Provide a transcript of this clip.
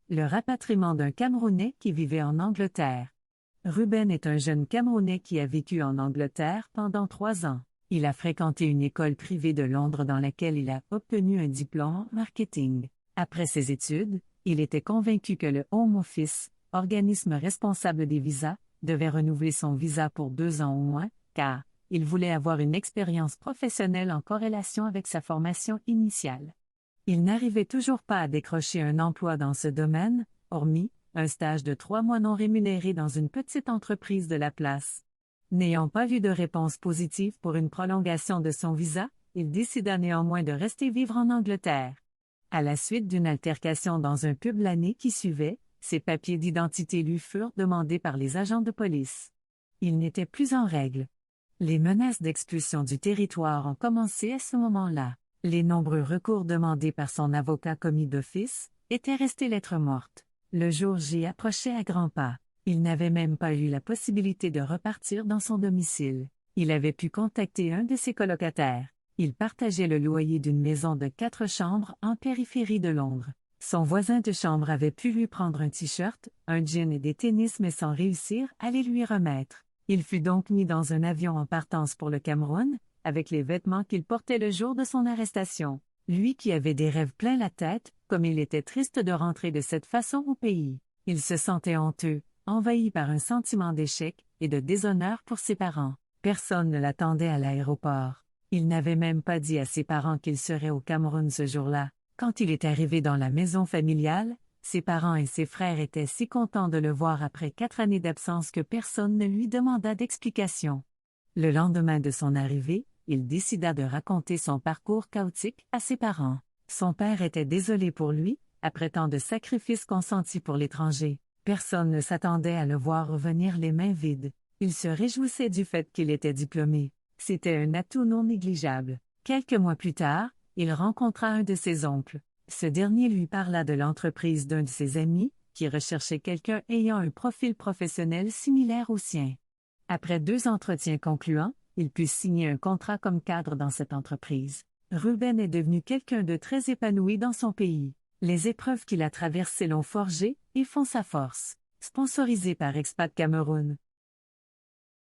Le rapatriement d'un Camerounais qui vivait en Angleterre. Ruben est un jeune Camerounais qui a vécu en Angleterre pendant 3 ans. Il a fréquenté une école privée de Londres dans laquelle il a obtenu un diplôme en marketing. Après ses études, il était convaincu que le Home Office, organisme responsable des visas, devait renouveler son visa pour 2 ans au moins, car il voulait avoir une expérience professionnelle en corrélation avec sa formation initiale. Il n'arrivait toujours pas à décrocher un emploi dans ce domaine, hormis un stage de 3 mois non rémunéré dans une petite entreprise de la place. N'ayant pas vu de réponse positive pour une prolongation de son visa, il décida néanmoins de rester vivre en Angleterre. À la suite d'une altercation dans un pub l'année qui suivait, ses papiers d'identité lui furent demandés par les agents de police. Il n'était plus en règle. Les menaces d'expulsion du territoire ont commencé à ce moment-là. Les nombreux recours demandés par son avocat commis d'office étaient restés lettre morte. Le jour J approchait à grands pas. Il n'avait même pas eu la possibilité de repartir dans son domicile. Il avait pu contacter un de ses colocataires. Il partageait le loyer d'une maison de 4 chambres en périphérie de Londres. Son voisin de chambre avait pu lui prendre un t-shirt, un jean et des tennis mais sans réussir à les lui remettre. Il fut donc mis dans un avion en partance pour le Cameroun, avec les vêtements qu'il portait le jour de son arrestation. Lui qui avait des rêves plein la tête, comme il était triste de rentrer de cette façon au pays. Il se sentait honteux, envahi par un sentiment d'échec et de déshonneur pour ses parents. Personne ne l'attendait à l'aéroport. Il n'avait même pas dit à ses parents qu'il serait au Cameroun ce jour-là. Quand il est arrivé dans la maison familiale, ses parents et ses frères étaient si contents de le voir après 4 années d'absence que personne ne lui demanda d'explication. Le lendemain de son arrivée, il décida de raconter son parcours chaotique à ses parents. Son père était désolé pour lui, après tant de sacrifices consentis pour l'étranger. Personne ne s'attendait à le voir revenir les mains vides. Il se réjouissait du fait qu'il était diplômé. C'était un atout non négligeable. Quelques mois plus tard, il rencontra un de ses oncles. Ce dernier lui parla de l'entreprise d'un de ses amis, qui recherchait quelqu'un ayant un profil professionnel similaire au sien. Après 2 entretiens concluants, il put signer un contrat comme cadre dans cette entreprise. Ruben est devenu quelqu'un de très épanoui dans son pays. Les épreuves qu'il a traversées l'ont forgé et font sa force. Sponsorisé par Expat Cameroun.